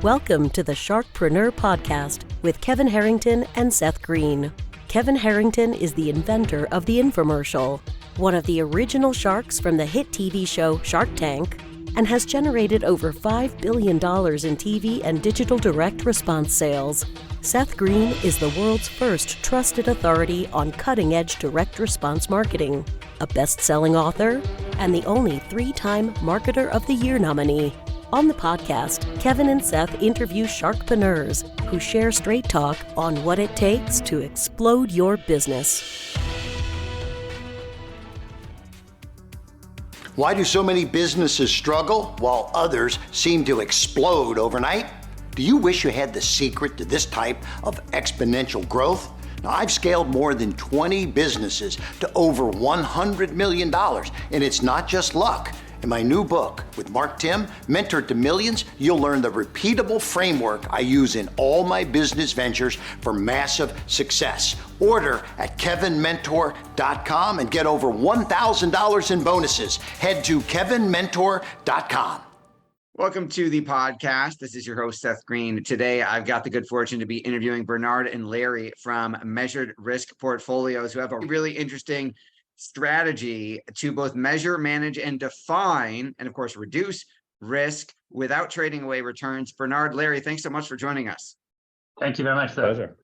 Welcome to the Sharkpreneur podcast with Kevin Harrington and Seth Greene. Kevin Harrington is the inventor of the infomercial, one of the original sharks from the hit TV show Shark Tank, and has generated over $5 billion in TV and digital direct response sales. Seth Greene is the world's first trusted authority on cutting-edge direct response marketing, a best-selling author, and the only 3-time Marketer of the Year nominee. On the podcast, Kevin and Seth interview Sharkpreneurs who share straight talk on what it takes to explode your business. Why do so many businesses struggle while others seem to explode overnight? Do you wish you had the secret to this type of exponential growth? Now, I've scaled more than 20 businesses to over $100 million, and it's not just luck. In my new book with Mark Tim, Mentor to Millions, you'll learn the repeatable framework I use in all my business ventures for massive success. Order at kevinmentor.com and get over $1,000 in bonuses. Head to kevinmentor.com. Welcome to the podcast. This is your host, Seth Greene. Today, I've got the good fortune to be interviewing Bernard and Larry from Measured Risk Portfolios, who have a really interesting strategy to both measure, manage, and define, and of course, reduce risk without trading away returns. Bernard, Larry, thanks so much for joining us. Thank you very much, Seth. Pleasure.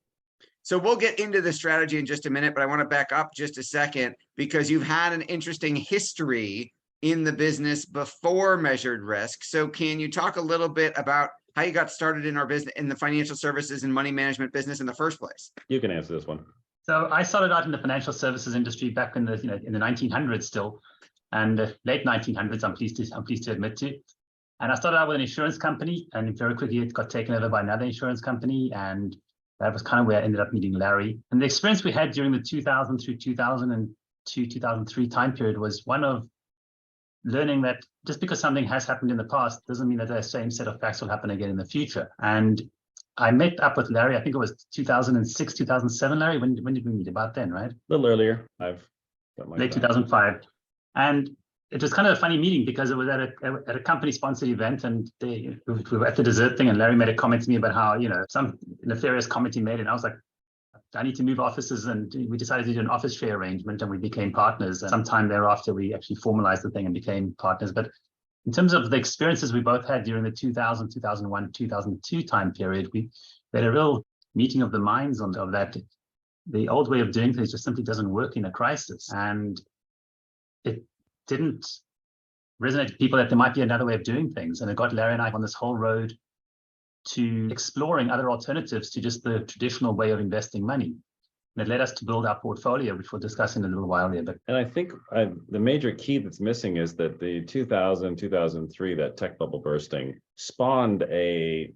So we'll get into the strategy in just a minute, but I want to back up just a second because you've had an interesting history in the business before Measured Risk. So can you talk a little bit about how you got started in our business, in the financial services and money management business in the first place? You can answer this one. So I started out in the financial services industry back in the in the 1900s still, and late 1900s. I'm pleased to admit to. And I started out with an insurance company, and very quickly it got taken over by another insurance company, and that was kind of where I ended up meeting Larry. And the experience we had during the 2000 through 2002, 2003 time period was one of learning that just because something has happened in the past doesn't mean that the same set of facts will happen again in the future. And I met up with Larry, I think it was 2006, 2007, Larry. When did we meet? About then, right? A little earlier. Late 2005. And it was kind of a funny meeting because it was at a company-sponsored event, and we were at the dessert thing, and Larry made a comment to me about how, some nefarious comment he made, and I was like, I need to move offices, and we decided to do an office share arrangement, and we became partners. And sometime thereafter, we actually formalized the thing and became partners. But in terms of the experiences we both had during the 2000, 2001, 2002 time period, we had a real meeting of the minds of that. The old way of doing things just simply doesn't work in a crisis. And it didn't resonate to people that there might be another way of doing things. And it got Larry and I on this whole road to exploring other alternatives to just the traditional way of investing money. And it led us to build our portfolio, which we'll discuss in a little while here. And I think the major key that's missing is that the 2000, 2003, that tech bubble bursting spawned a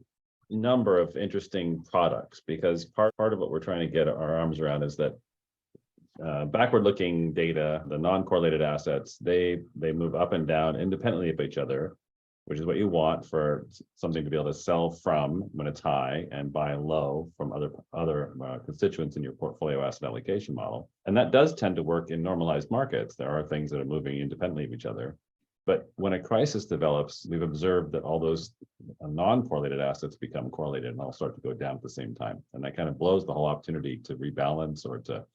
number of interesting products, because part of what we're trying to get our arms around is that backward-looking data, the non-correlated assets, they move up and down independently of each other, which is what you want for something to be able to sell from when it's high and buy low from other constituents in your portfolio asset allocation model. And that does tend to work in normalized markets. There are things that are moving independently of each other. But when a crisis develops, we've observed that all those non-correlated assets become correlated and all start to go down at the same time. And that kind of blows the whole opportunity to rebalance or to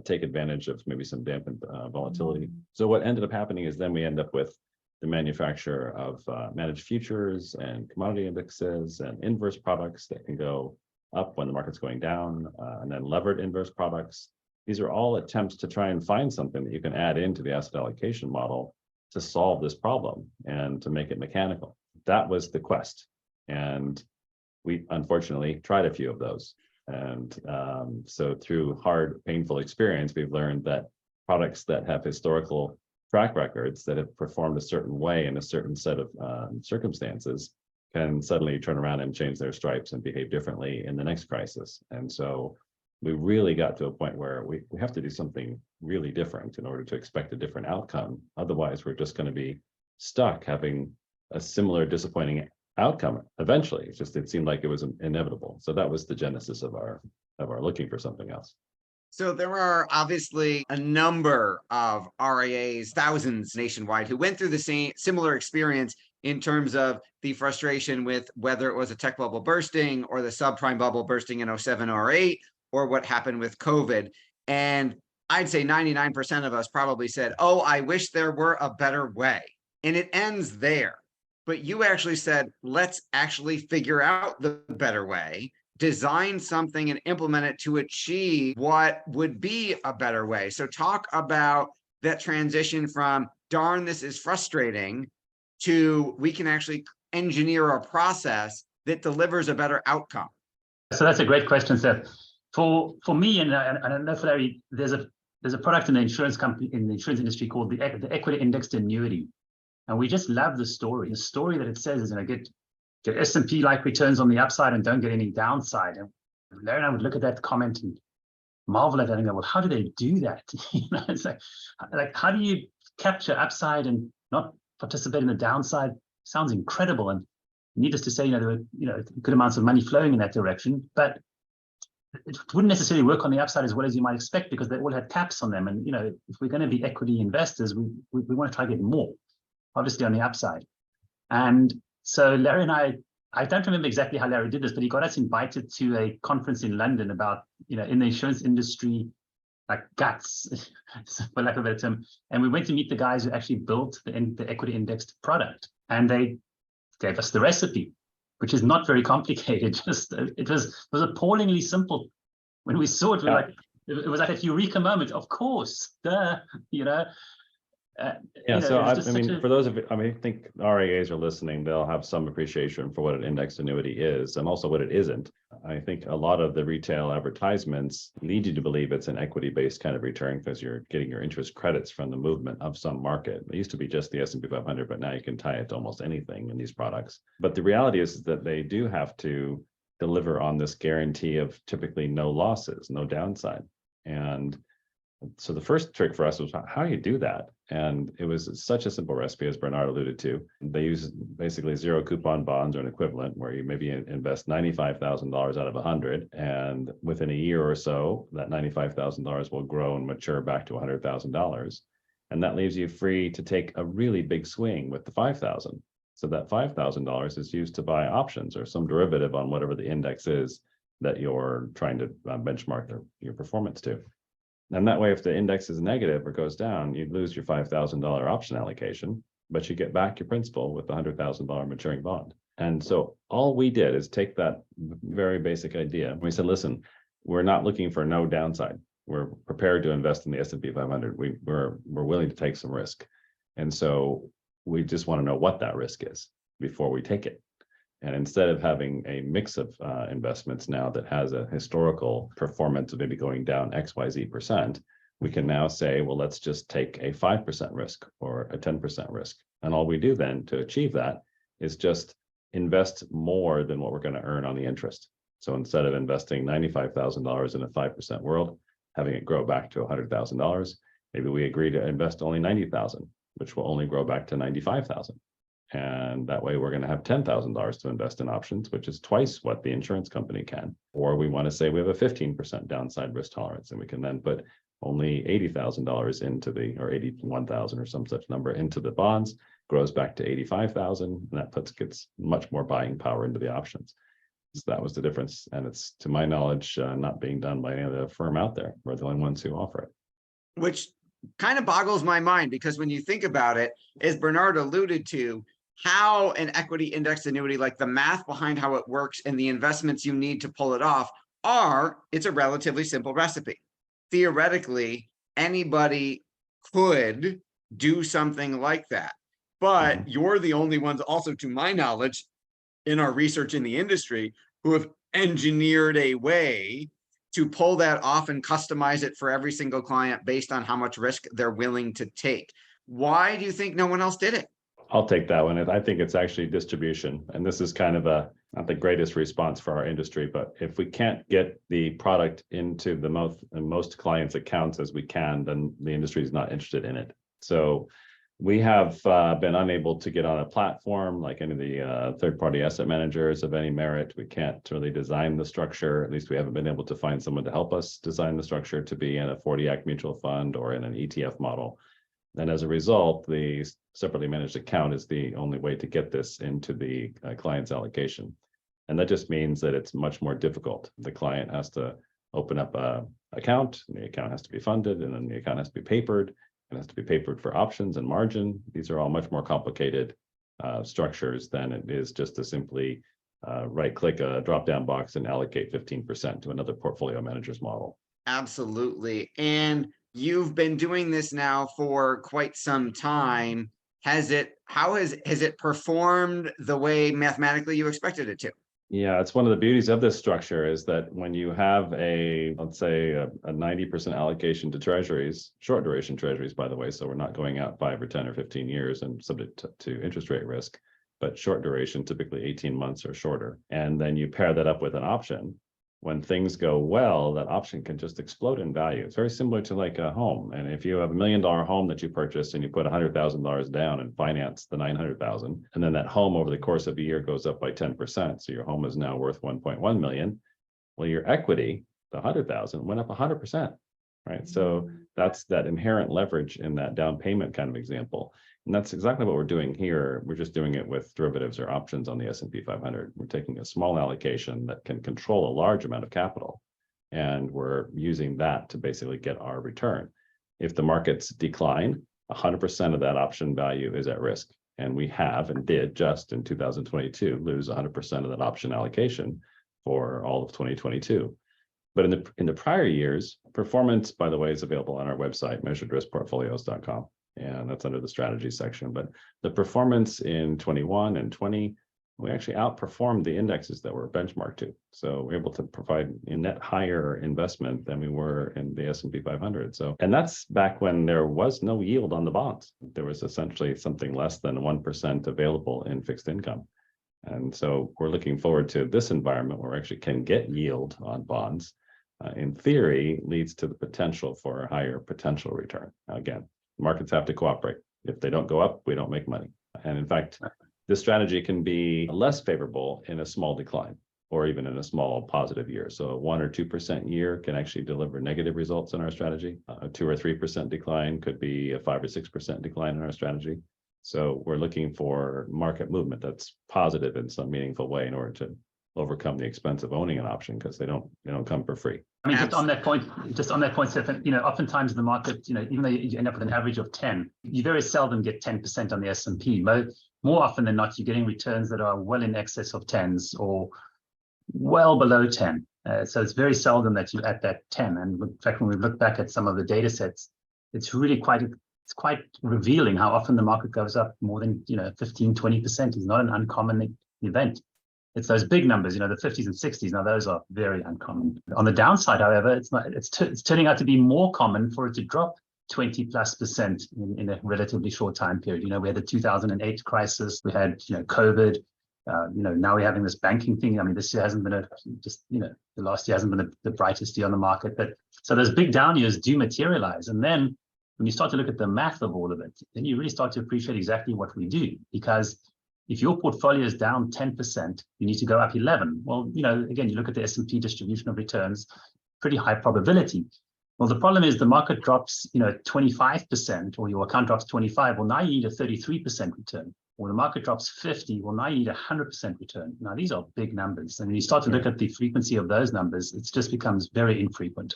take advantage of maybe some dampened volatility. So what ended up happening is then we end up with the manufacture of managed futures and commodity indexes and inverse products that can go up when the market's going down, and then levered inverse products. These are all attempts to try and find something that you can add into the asset allocation model to solve this problem and to make it mechanical. That was the quest. And we unfortunately tried a few of those. And so through hard, painful experience, we've learned that products that have historical track records that have performed a certain way in a certain set of circumstances can suddenly turn around and change their stripes and behave differently in the next crisis. And so we really got to a point where we have to do something really different in order to expect a different outcome. Otherwise, we're just going to be stuck having a similar disappointing outcome eventually. It seemed like it was inevitable. So that was the genesis of our looking for something else. So there are obviously a number of RIAs, thousands nationwide, who went through the similar experience in terms of the frustration with whether it was a tech bubble bursting or the subprime bubble bursting in 07 or 08, or what happened with COVID. And I'd say 99% of us probably said, oh, I wish there were a better way. And it ends there. But you actually said, let's actually figure out the better way, design something and implement it to achieve what would be a better way. So talk about that transition from, darn, this is frustrating, to we can actually engineer a process that delivers a better outcome. So that's a great question, Seth. For me, and I know for Larry, there's a product in the insurance company, in the insurance industry, called the equity indexed annuity. And we just love the story. The story that it says is, get S&P like returns on the upside and don't get any downside. And Larry and I would look at that comment and marvel at that and go, well, how do they do that? It's like, how do you capture upside and not participate in the downside? Sounds incredible. And needless to say, there were good amounts of money flowing in that direction, but it wouldn't necessarily work on the upside as well as you might expect, because they all had caps on them. And if we're going to be equity investors, we want to try to get more, obviously, on the upside. And so Larry and I don't remember exactly how Larry did this, but he got us invited to a conference in London about, in the insurance industry, like guts, for lack of a better term. And we went to meet the guys who actually built the equity indexed product. And they gave us the recipe, which is not very complicated. It was appallingly simple. When we saw it, it was like a eureka moment. Of course, duh, So I mean, for those of you, I think RIAs are listening, they'll have some appreciation for what an indexed annuity is and also what it isn't. I think a lot of the retail advertisements lead you to believe it's an equity-based kind of return because you're getting your interest credits from the movement of some market. It used to be just the S&P 500, but now you can tie it to almost anything in these products. But the reality is that they do have to deliver on this guarantee of typically no losses, no downside. And so the first trick for us was, how do you do that? And it was such a simple recipe, as Bernard alluded to. They use basically zero coupon bonds or an equivalent, where you maybe invest $95,000 out of 100, and within a year or so, that $95,000 will grow and mature back to $100,000, and that leaves you free to take a really big swing with the $5,000. So that $5,000 is used to buy options or some derivative on whatever the index is that you're trying to benchmark your performance to. And that way, if the index is negative or goes down, you'd lose your $5,000 option allocation, but you get back your principal with the $100,000 maturing bond. And so all we did is take that very basic idea. We said, listen, we're not looking for no downside. We're prepared to invest in the S&P 500. We're willing to take some risk. And so we just want to know what that risk is before we take it. And instead of having a mix of investments now that has a historical performance of maybe going down XYZ%, we can now say, well, let's just take a 5% risk or a 10% risk. And all we do then to achieve that is just invest more than what we're going to earn on the interest. So instead of investing $95,000 in a 5% world, having it grow back to $100,000, maybe we agree to invest only $90,000, which will only grow back to $95,000. And that way we're going to have $10,000 to invest in options, which is twice what the insurance company can. Or we want to say we have a 15% downside risk tolerance, and we can then put only $80,000 into or 81,000 or some such number into the bonds, grows back to 85,000, and that gets much more buying power into the options. So that was the difference. And it's, to my knowledge, not being done by any other firm out there. We're the only ones who offer it. Which kind of boggles my mind, because when you think about it, as Bernard alluded to, how an equity indexed annuity, like the math behind how it works and the investments you need to pull it off, it's a relatively simple recipe. Theoretically, anybody could do something like that. But you're the only ones, also to my knowledge, in our research in the industry, who have engineered a way to pull that off and customize it for every single client based on how much risk they're willing to take. Why do you think no one else did it? I'll take that one. I think it's actually distribution. And this is kind of not the greatest response for our industry, but if we can't get the product into the most clients' accounts as we can, then the industry is not interested in it. So we have been unable to get on a platform like any of the third-party asset managers of any merit. We can't really design the structure. At least we haven't been able to find someone to help us design the structure to be in a 40 Act mutual fund or in an ETF model. And as a result, the separately managed account is the only way to get this into the client's allocation. And that just means that it's much more difficult. The client has to open up a account, and the account has to be funded, and then the account has to be papered, and has to be papered for options and margin. These are all much more complicated structures than it is just to simply right-click a drop-down box and allocate 15% to another portfolio manager's model. Absolutely. And you've been doing this now for quite some time. Has it performed the way mathematically you expected it to? Yeah, it's one of the beauties of this structure is that when you have let's say a 90% allocation to treasuries, short duration treasuries, by the way, so we're not going out 5 or 10 or 15 years and subject to interest rate risk, but short duration, typically 18 months or shorter. And then you pair that up with an option. When things go well, that option can just explode in value. It's very similar to like a home. And if you have $1 million home that you purchased and you put $100,000 down and finance the 900,000, and then that home over the course of a year goes up by 10%. So your home is now worth 1.1 million. Well, your equity, the 100,000, went up 100%, right? So that's that inherent leverage in that down payment kind of example. And that's exactly what we're doing here. We're just doing it with derivatives or options on the S&P 500. We're taking a small allocation that can control a large amount of capital, and we're using that to basically get our return. If the markets decline, 100% of that option value is at risk. And we have and did just in 2022 lose 100% of that option allocation for all of 2022. But in the prior years, performance, by the way, is available on our website, measuredriskportfolios.com. And that's under the strategy section. But the performance in 21 and 20, we actually outperformed the indexes that were benchmarked to. So we're able to provide a net higher investment than we were in the S&P 500. So, and that's back when there was no yield on the bonds. There was essentially something less than 1% available in fixed income. And so we're looking forward to this environment where we actually can get yield on bonds. In theory, leads to the potential for a higher potential return. Now, again, markets have to cooperate. If they don't go up, we don't make money. And in fact, this strategy can be less favorable in a small decline or even in a small positive year. So a 1 or 2% year can actually deliver negative results in our strategy. A 2 or 3% decline could be a 5 or 6% decline in our strategy. So we're looking for market movement that's positive in some meaningful way in order to overcome the expense of owning an option, because they don't come for free. I mean, just on that point, Seth, oftentimes the market, even though you end up with an average of 10, you very seldom get 10% on the S&P. More often than not, you're getting returns that are well in excess of 10s or well below 10. So it's very seldom that you're at that 10. And in fact, when we look back at some of the data sets, it's really quite revealing how often the market goes up more than 15, 20%. It's not an uncommon event. It's those big numbers, the 50s and 60s. Now, those are very uncommon. On the downside, however, it's turning out to be more common for it to drop 20+% in a relatively short time period. We had the 2008 crisis, we had, COVID, now we're having this banking thing. I mean, this year hasn't been the last year hasn't been the brightest year on the market. But so those big down years do materialize. And then when you start to look at the math of all of it, then you really start to appreciate exactly what we do. Because if your portfolio is down 10%, you need to go up 11. Well, again, you look at the S&P distribution of returns, pretty high probability. Well, the problem is the market drops, 25%, or your account drops 25. Well, now you need a 33% return. Or the market drops 50. Well, now you need a 100% return. Now, these are big numbers. And when you start to look at the frequency of those numbers, it just becomes very infrequent.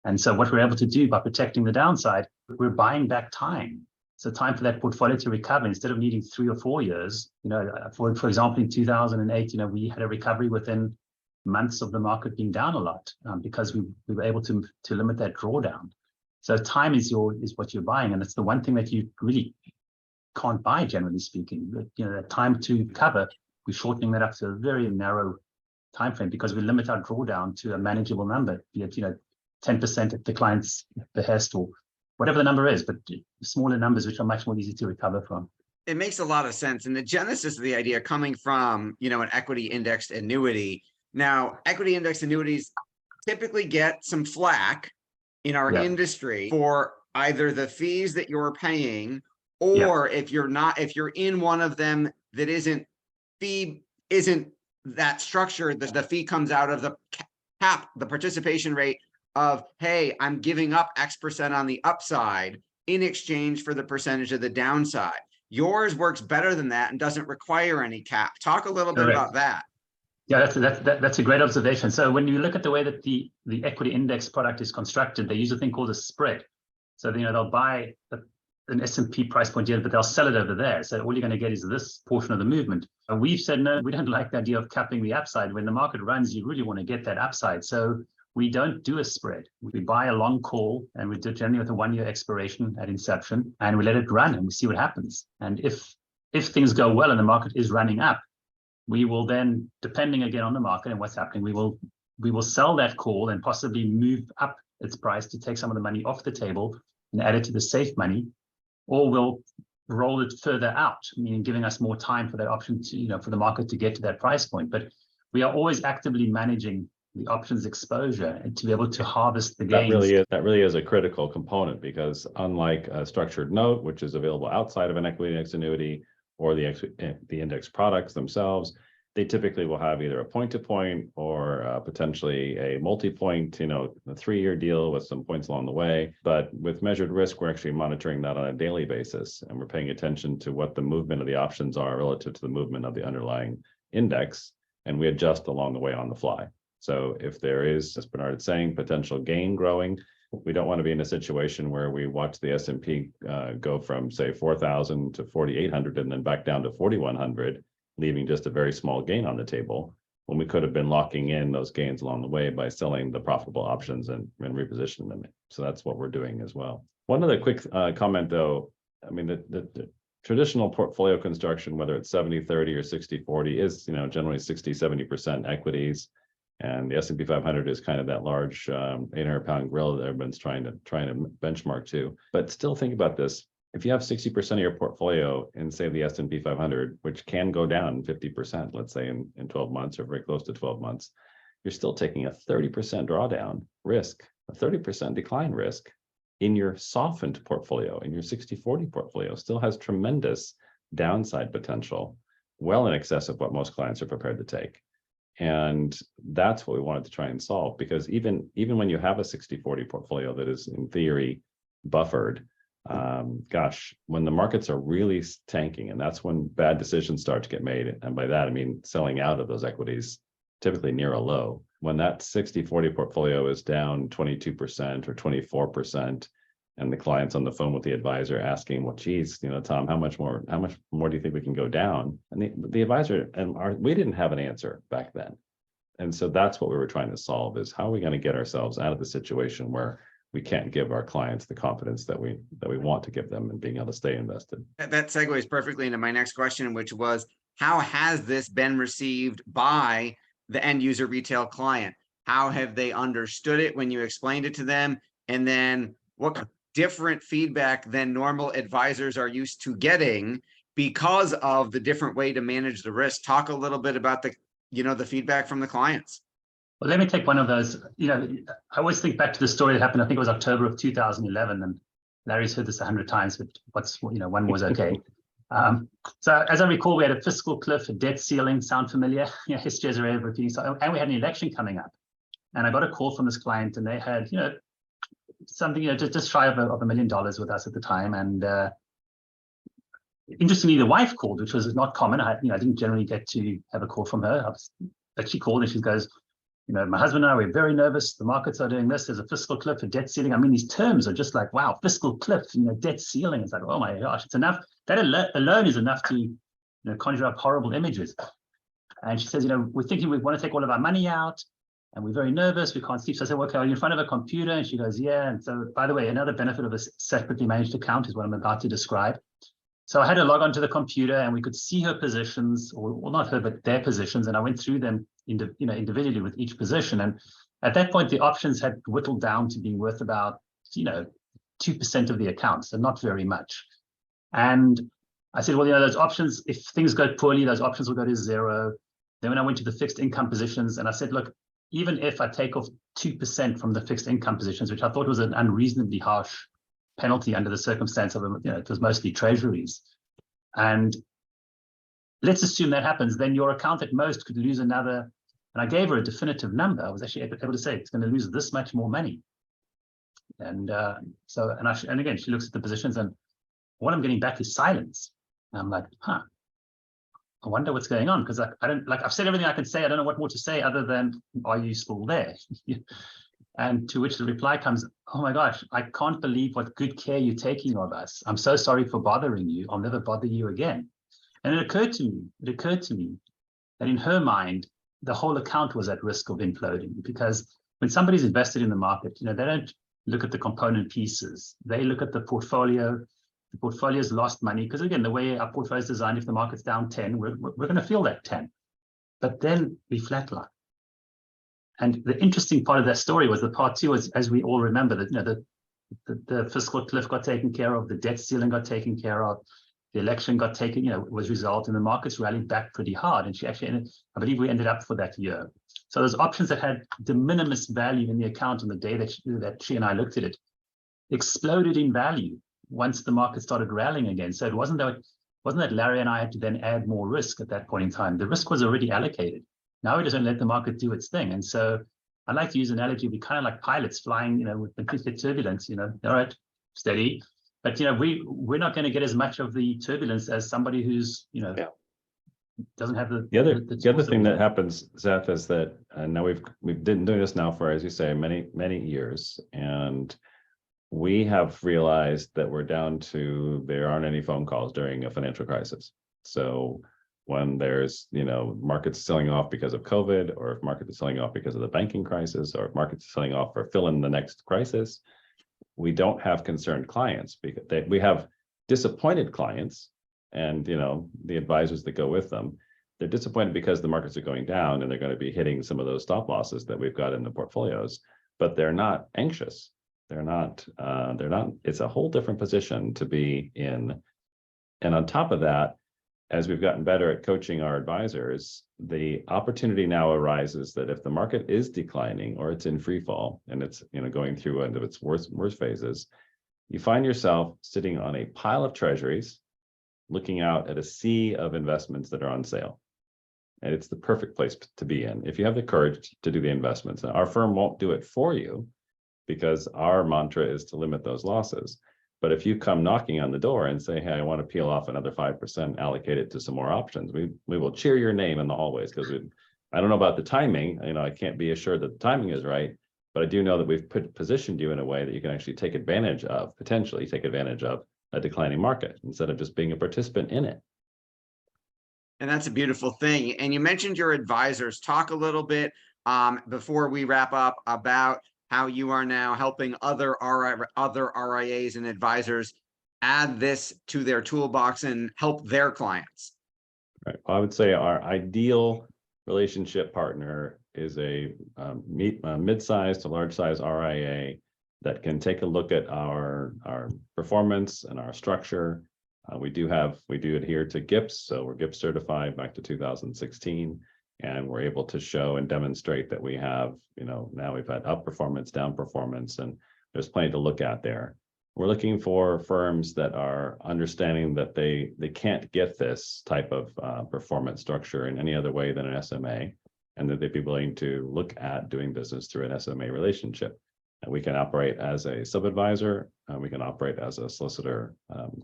And so what we're able to do by protecting the downside, we're buying back time. So time for that portfolio to recover instead of needing 3 or 4 years. For example, in 2008, we had a recovery within months of the market being down a lot because we were able to limit that drawdown. So time is what you're buying, and it's the one thing that you really can't buy, generally speaking. That time to cover, we're shortening that up to a very narrow time frame because we limit our drawdown to a manageable number, be it 10% at the client's behest or whatever the number is, but smaller numbers, which are much more easy to recover from. It makes a lot of sense. And the genesis of the idea coming from, an equity indexed annuity. Now, equity indexed annuities typically get some flack in our industry for either the fees that you're paying, or if you're in one of them that isn't that structured, the fee comes out of the cap, the participation rate of, hey, I'm giving up X% on the upside in exchange for the percentage of the downside. Yours works better than that and doesn't require any cap. Talk a little bit Correct. about that. Yeah, that's a great observation. So when you look at the way that the equity index product is constructed, they use a thing called a spread. So they'll buy an S&P price point here, but they'll sell it over there. So all you're going to get is this portion of the movement. And we've said, no, we don't like the idea of capping the upside. When the market runs, you really want to get that upside. So we don't do a spread. We buy a long call, and we do it generally with a 1-year expiration at inception, and we let it run and we see what happens. And if things go well and the market is running up, we will then, depending again on the market and what's happening, we will sell that call and possibly move up its price to take some of the money off the table and add it to the safe money, or we'll roll it further out, meaning giving us more time for that option to, for the market to get to that price point. But we are always actively managing the options exposure and to be able to harvest the gains. That really is a critical component, because unlike a structured note, which is available outside of an equity index annuity, or the index products themselves, they typically will have either a point-to-point or potentially a multi-point, a 3-year deal with some points along the way. But with measured risk, we're actually monitoring that on a daily basis, and we're paying attention to what the movement of the options are relative to the movement of the underlying index, and we adjust along the way on the fly. So if there is, as Bernard is saying, potential gain growing, we don't want to be in a situation where we watch the S&P go from, say, 4,000 to 4,800 and then back down to 4,100, leaving just a very small gain on the table, when we could have been locking in those gains along the way by selling the profitable options and repositioning them. So that's what we're doing as well. One other quick comment, though. I mean, the traditional portfolio construction, whether it's 70-30 or 60-40, is generally 60-70% equities. And the S&P 500 is kind of that large 800-pound gorilla that everyone's trying to benchmark to. But still think about this. If you have 60% of your portfolio in, say, the S&P 500, which can go down 50%, let's say in 12 months or very close to 12 months, you're still taking a 30% drawdown risk, a 30% decline risk in your softened portfolio, in your 60-40 portfolio. Still has tremendous downside potential, well in excess of what most clients are prepared to take. And that's what we wanted to try and solve, because even when you have a 60-40 portfolio that is in theory buffered, when the markets are really tanking, and that's when bad decisions start to get made, and by that I mean selling out of those equities typically near a low, when that 60-40 portfolio is down 22% or 24%, and the client's on the phone with the advisor asking, well, geez, Tom, how much more do you think we can go down? And the advisor, we didn't have an answer back then. And so that's what we were trying to solve, is how are we going to get ourselves out of the situation where we can't give our clients the confidence that we want to give them and being able to stay invested. That segues perfectly into my next question, which was, how has this been received by the end user retail client? How have they understood it when you explained it to them? And then what different feedback than normal advisors are used to getting because of the different way to manage the risk? Talk a little bit about the feedback from the clients. Well, let me take one of those. I always think back to the story that happened. I think it was October of 2011, and Larry's heard this 100 times, but one was okay. So as I recall, we had a fiscal cliff, a debt ceiling. Sound familiar? History is already repeating. So, and we had an election coming up, and I got a call from this client, and they had, something, just shy of $1 million with us at the time. And interestingly, the wife called, which was not common. I didn't generally get to have a call from her. But she called and she goes, my husband and I, we're very nervous. The markets are doing this. There's a fiscal cliff, a debt ceiling. I mean, these terms are just like, wow, fiscal cliff, debt ceiling. It's like, oh my gosh, it's enough. That alone is enough to, conjure up horrible images. And she says, we're thinking we want to take all of our money out, and we're very nervous. We can't sleep. So I said, well, okay, are you in front of a computer? And she goes, yeah. And so, by the way, another benefit of a separately managed account is what I'm about to describe. So I had to log onto the computer, and we could see her positions, or not her, but their positions. And I went through them individually with each position. And at that point, the options had whittled down to being worth about, 2% of the account, so not very much. And I said, well, those options, if things go poorly, those options will go to zero. Then when I went to the fixed income positions, and I said, look, even if I take off 2% from the fixed income positions, which I thought was an unreasonably harsh penalty under the circumstance of, it was mostly treasuries. And let's assume that happens, then your account at most could lose another, and I gave her a definitive number. I was actually able to say it's going to lose this much more money. And and again, she looks at the positions, and what I'm getting back is silence. And I'm like, huh, I wonder what's going on, because I don't, like, I've said everything I can say. I don't know what more to say other than, are you still there? And to which the reply comes, oh my gosh, I can't believe what good care you're taking of us. I'm so sorry for bothering you. I'll never bother you again. And it occurred to me that in her mind, the whole account was at risk of imploding, because when somebody's invested in the market, they don't look at the component pieces. They look at the portfolio. The portfolio's lost money, because again, the way our portfolio is designed, if the market's down 10, we're going to feel that 10. But then we flatline. And the interesting part of that story was the part two, as we all remember, that the fiscal cliff got taken care of, the debt ceiling got taken care of, the election got taken, was resolved, and the markets rallied back pretty hard. And she actually I believe we ended up for that year. So those options that had de minimis value in the account on the day that she and I looked at it exploded in value once the market started rallying again. So it wasn't that Larry and I had to then add more risk at that point in time. The risk was already allocated. Now we just don't let the market do its thing. And so I like to use an analogy. We kind of like pilots flying, with complete turbulence, all right, steady. But, we're not going to get as much of the turbulence as somebody who's, doesn't have the other thing that happens, Seth, is that now we've been doing this now for, as you say, many years, and we have realized that we're down to there aren't any phone calls during a financial crisis. So when there's markets selling off because of COVID, or if markets are selling off because of the banking crisis, or if markets are selling off for fill in the next crisis, we don't have concerned clients, because we have disappointed clients, and the advisors that go with them. They're disappointed because the markets are going down and they're going to be hitting some of those stop losses that we've got in the portfolios, but they're not anxious. They're not, it's a whole different position to be in. And on top of that, as we've gotten better at coaching our advisors, the opportunity now arises that if the market is declining or it's in free fall and it's going through one of its worst phases, you find yourself sitting on a pile of treasuries, looking out at a sea of investments that are on sale. And it's the perfect place to be in if you have the courage to do the investments. Now, our firm won't do it for you, because our mantra is to limit those losses. But if you come knocking on the door and say, hey, I want to peel off another 5%, allocate it to some more options, we will cheer your name in the hallways, because I don't know about the timing. I can't be assured that the timing is right, but I do know that we've positioned you in a way that you can actually potentially take advantage of a declining market instead of just being a participant in it. And that's a beautiful thing. And you mentioned your advisors. Talk a little bit before we wrap up about how you are now helping other RIAs and advisors add this to their toolbox and help their clients. Right. Well, I would say our ideal relationship partner is a mid-sized to large-size RIA that can take a look at our performance and our structure. We do adhere to GIPS, so we're GIPS certified back to 2016. And we're able to show and demonstrate that we have, now we've had up performance, down performance, and there's plenty to look at there. We're looking for firms that are understanding that they can't get this type of performance structure in any other way than an SMA, and that they'd be willing to look at doing business through an SMA relationship. And we can operate as a sub-advisor, we can operate as a solicitor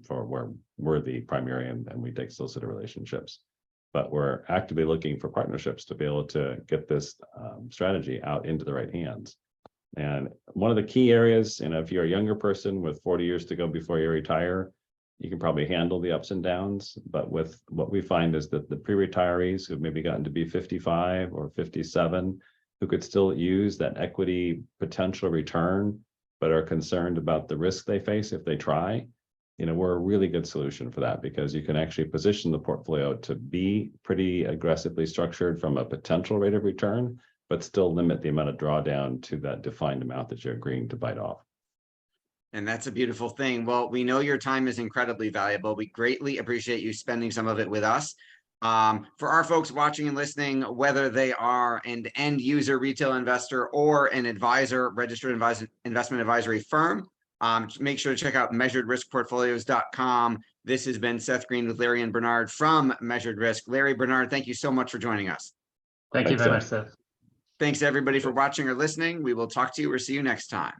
for where we're the primary and we take solicitor relationships. But we're actively looking for partnerships to be able to get this strategy out into the right hands. And one of the key areas, if you're a younger person with 40 years to go before you retire, you can probably handle the ups and downs. But with what we find is that the pre-retirees who've maybe gotten to be 55 or 57, who could still use that equity potential return, but are concerned about the risk they face if they try, we're a really good solution for that, because you can actually position the portfolio to be pretty aggressively structured from a potential rate of return, but still limit the amount of drawdown to that defined amount that you're agreeing to bite off. And that's a beautiful thing. Well, we know your time is incredibly valuable. We greatly appreciate you spending some of it with us. For our folks watching and listening, whether they are an end user retail investor or an advisor, registered investment advisory firm, make sure to check out measuredriskportfolios.com. This has been Seth Greene with Larry and Bernard from Measured Risk. Larry, Bernard, thank you so much for joining us. Thank you very much, Seth. Thanks everybody for watching or listening. We will talk to you or see you next time.